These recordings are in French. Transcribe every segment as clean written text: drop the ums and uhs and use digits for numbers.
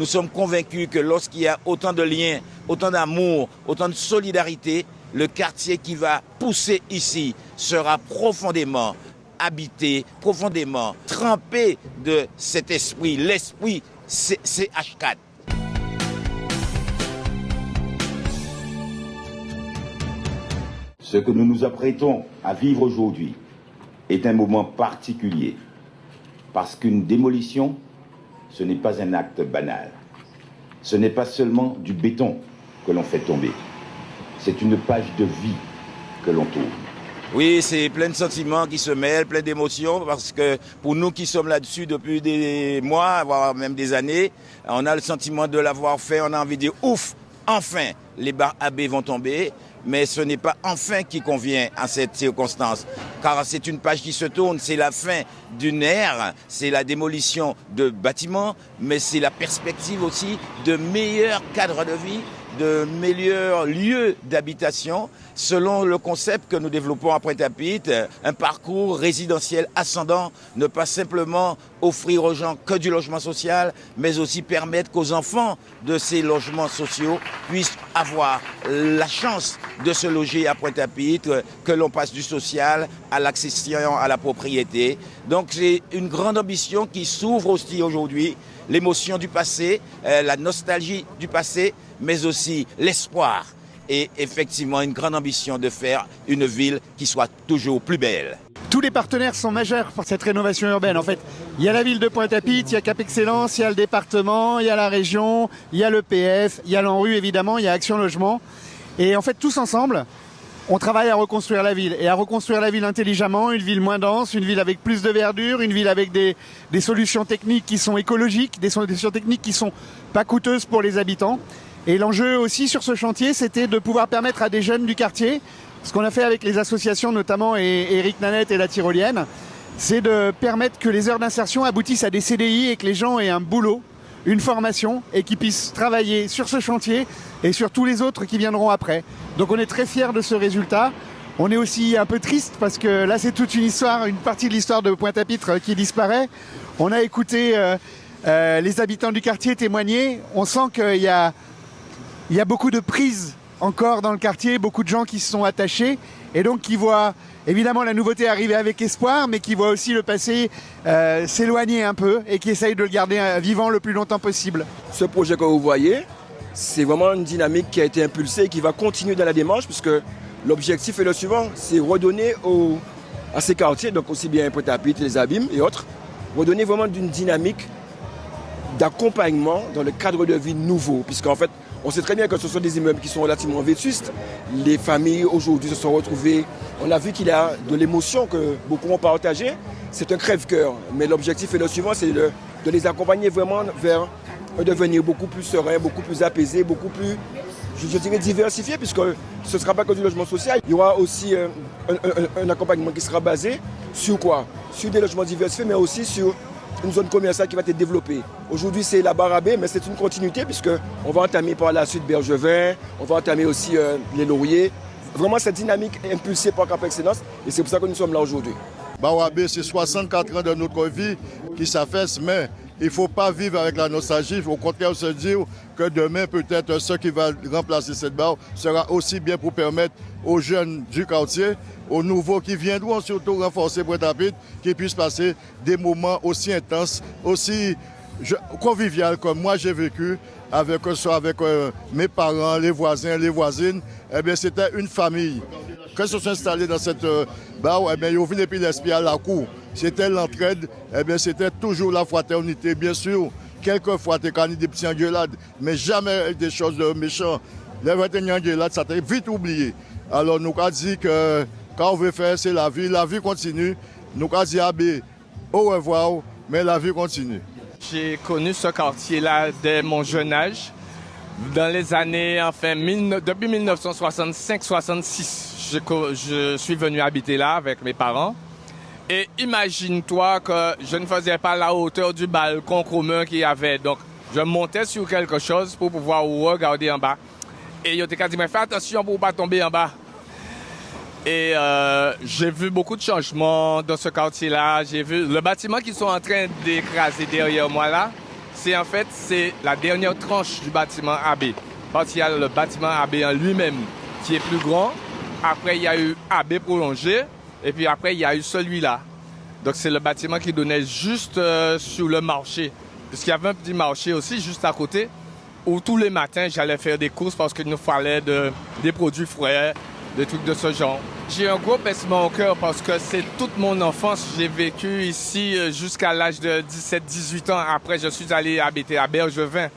nous sommes convaincus que lorsqu'il y a autant de liens, autant d'amour, autant de solidarité, le quartier qui va pousser ici sera profondément habité, profondément trempé de cet esprit, l'esprit CH4. Ce que nous nous apprêtons à vivre aujourd'hui est un moment particulier, parce qu'une démolition, ce n'est pas un acte banal. Ce n'est pas seulement du béton que l'on fait tomber. C'est une page de vie que l'on tourne. Oui, c'est plein de sentiments qui se mêlent, plein d'émotions, parce que pour nous qui sommes là-dessus depuis des mois, voire même des années, on a le sentiment de l'avoir fait, on a envie de dire ouf, enfin, les barres vont tomber. Mais ce n'est pas enfin qui convient à cette circonstance, car c'est une page qui se tourne, c'est la fin d'une ère, c'est la démolition de bâtiments, mais c'est la perspective aussi de meilleurs cadres de vie, de meilleurs lieux d'habitation, selon le concept que nous développons à Pointe-à-Pitre, un parcours résidentiel ascendant, ne pas simplement offrir aux gens que du logement social, mais aussi permettre qu'aux enfants de ces logements sociaux puissent avoir la chance de se loger à Pointe-à-Pitre, que l'on passe du social à l'accession à la propriété. Donc c'est une grande ambition qui s'ouvre aussi aujourd'hui, l'émotion du passé, la nostalgie du passé, mais aussi l'espoir et effectivement une grande ambition de faire une ville qui soit toujours plus belle. Tous les partenaires sont majeurs pour cette rénovation urbaine. En fait, il y a la ville de Pointe-à-Pitre, il y a Cap Excellence, il y a le département, il y a la région, il y a l'EPF, il y a l'ANRU évidemment, il y a Action Logement. Et en fait, tous ensemble, on travaille à reconstruire la ville. Et à reconstruire la ville intelligemment, une ville moins dense, une ville avec plus de verdure, une ville avec des solutions techniques qui sont écologiques, des solutions techniques qui sont pas coûteuses pour les habitants. Et l'enjeu aussi sur ce chantier, c'était de pouvoir permettre à des jeunes du quartier, ce qu'on a fait avec les associations notamment et Eric Nanette et la Tyrolienne, c'est de permettre que les heures d'insertion aboutissent à des CDI et que les gens aient un boulot, une formation et qu'ils puissent travailler sur ce chantier et sur tous les autres qui viendront après. Donc on est très fiers de ce résultat. On est aussi un peu triste parce que là c'est toute une histoire, une partie de l'histoire de Pointe-à-Pitre qui disparaît. On a écouté les habitants du quartier témoigner. On sent qu'il y a beaucoup de prises encore dans le quartier, beaucoup de gens qui se sont attachés et donc qui voient évidemment la nouveauté arriver avec espoir, mais qui voient aussi le passé s'éloigner un peu et qui essayent de le garder vivant le plus longtemps possible. Ce projet que vous voyez, c'est vraiment une dynamique qui a été impulsée et qui va continuer dans la démarche, puisque l'objectif est le suivant, c'est redonner à ces quartiers, donc aussi bien Pointe-à-Pitre, les Abîmes et autres, redonner vraiment d'une dynamique d'accompagnement dans le cadre de vie nouveau, puisqu'en fait, on sait très bien que ce sont des immeubles qui sont relativement vétustes. Les familles aujourd'hui se sont retrouvées. On a vu qu'il y a de l'émotion que beaucoup ont partagée. C'est un crève-cœur. Mais l'objectif est le suivant, c'est de les accompagner vraiment vers un devenir beaucoup plus serein, beaucoup plus apaisé, beaucoup plus, je dirais, diversifié, puisque ce ne sera pas que du logement social. Il y aura aussi un accompagnement qui sera basé sur quoi? Sur des logements diversifiés, mais aussi sur une zone commerciale qui va être développée. Aujourd'hui, c'est la Barabé, mais c'est une continuité puisqu'on va entamer par la suite Bergevin, on va entamer aussi les Lauriers. Vraiment, cette dynamique est impulsée par Cap Excellence et c'est pour ça que nous sommes là aujourd'hui. Barabé, c'est 64 ans de notre vie qui s'affaissent, mais il ne faut pas vivre avec la nostalgie. Il faut au contraire se dire que demain, peut-être, ce qui va remplacer cette barre sera aussi bien pour permettre aux jeunes du quartier, aux nouveaux qui viendront surtout renforcer Pointe-à-Pitre, qu'ils puissent passer des moments aussi intenses, aussi conviviaux comme moi j'ai vécu avec mes parents, les voisins, les voisines. Eh bien, c'était une famille. Quand ils se sont installés dans cette barre, eh bien, ils ont vu puis l'esprit à la cour. C'était l'entraide, eh bien, c'était toujours la fraternité, bien sûr. Quelquefois, il y a des petites engueulades, mais jamais des choses méchantes. Les vraies engueulades, ça a été vite oublié. Alors, nous avons dit que quand on veut faire, c'est la vie continue. Nous avons dit au revoir, mais la vie continue. J'ai connu ce quartier-là dès mon jeune âge. Dans les années, depuis 1965-66, je suis venu habiter là avec mes parents. Et imagine-toi que je ne faisais pas la hauteur du balcon commun qu'il y avait. Donc, je montais sur quelque chose pour pouvoir regarder en bas. Et il était dit, mais fais attention pour ne pas tomber en bas. Et j'ai vu beaucoup de changements dans ce quartier-là. J'ai vu le bâtiment qu'ils sont en train d'écraser derrière moi là. En fait, c'est la dernière tranche du bâtiment AB. Parce qu'il y a le bâtiment AB en lui-même qui est plus grand. Après, il y a eu AB prolongé. Et puis après, il y a eu celui-là. Donc, c'est le bâtiment qui donnait juste sur le marché. Parce qu'il y avait un petit marché aussi juste à côté où tous les matins, j'allais faire des courses parce qu'il nous fallait des produits frais, des trucs de ce genre. J'ai un gros pincement au cœur parce que c'est toute mon enfance. J'ai vécu ici jusqu'à l'âge de 17-18 ans. Après, je suis allé habiter à Bergevin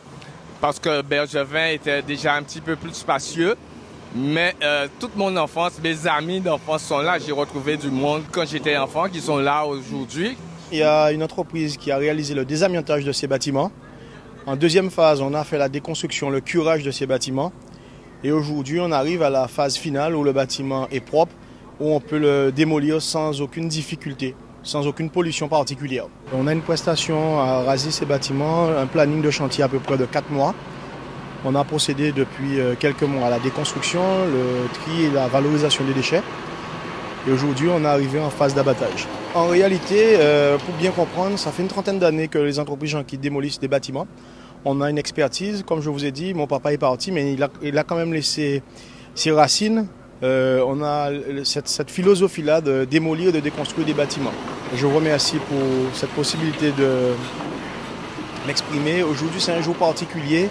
parce que Bergevin était déjà un petit peu plus spacieux. Mais toute mon enfance, mes amis d'enfance sont là. J'ai retrouvé du monde quand j'étais enfant qui sont là aujourd'hui. Il y a une entreprise qui a réalisé le désamiantage de ces bâtiments. En deuxième phase, on a fait la déconstruction, le curage de ces bâtiments. Et aujourd'hui, on arrive à la phase finale où le bâtiment est propre, où on peut le démolir sans aucune difficulté, sans aucune pollution particulière. On a une prestation à raser ces bâtiments, un planning de chantier à peu près de 4 mois. On a procédé depuis quelques mois à la déconstruction, le tri et la valorisation des déchets. Et aujourd'hui, on est arrivé en phase d'abattage. En réalité, pour bien comprendre, ça fait une trentaine d'années que les entreprises qui démolissent des bâtiments. On a une expertise, comme je vous ai dit, mon papa est parti, mais il a quand même laissé ses racines. On a cette philosophie-là de démolir et de déconstruire des bâtiments. Je vous remercie pour cette possibilité de m'exprimer. Aujourd'hui, c'est un jour particulier.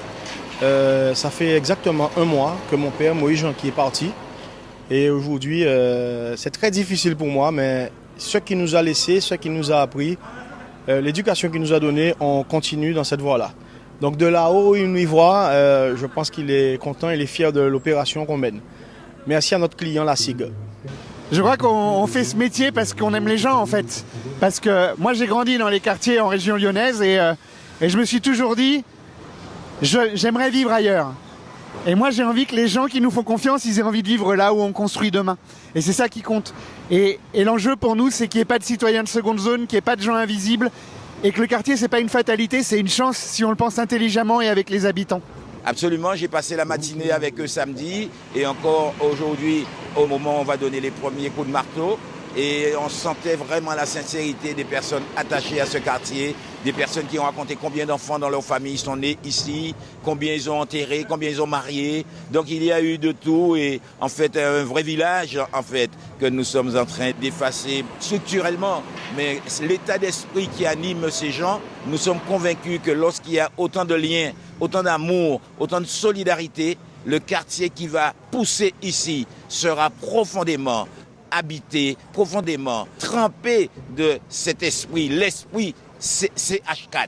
Ça fait exactement 1 mois que mon père, Moïse Jean-Qui, est parti. Et aujourd'hui, c'est très difficile pour moi, mais ce qu'il nous a laissé, ce qu'il nous a appris, l'éducation qu'il nous a donnée, on continue dans cette voie-là. Donc de là-haut où il nous y voit, je pense qu'il est content, il est fier de l'opération qu'on mène. Merci à notre client, la SIG. Je crois qu'on fait ce métier parce qu'on aime les gens en fait. Parce que moi j'ai grandi dans les quartiers en région lyonnaise et je me suis toujours dit, j'aimerais vivre ailleurs. Et moi j'ai envie que les gens qui nous font confiance, ils aient envie de vivre là où on construit demain. Et c'est ça qui compte. Et l'enjeu pour nous, c'est qu'il n'y ait pas de citoyens de seconde zone, qu'il n'y ait pas de gens invisibles. Et que le quartier, c'est pas une fatalité, c'est une chance si on le pense intelligemment et avec les habitants. Absolument, j'ai passé la matinée avec eux samedi et encore aujourd'hui, au moment où on va donner les premiers coups de marteau. Et on sentait vraiment la sincérité des personnes attachées à ce quartier, des personnes qui ont raconté combien d'enfants dans leur famille sont nés ici, combien ils ont enterré, combien ils ont marié. Donc il y a eu de tout et en fait un vrai village en fait que nous sommes en train d'effacer structurellement. Mais l'état d'esprit qui anime ces gens, nous sommes convaincus que lorsqu'il y a autant de liens, autant d'amour, autant de solidarité, le quartier qui va pousser ici sera profondément habité, profondément trempé de cet esprit. L'esprit, c'est H4.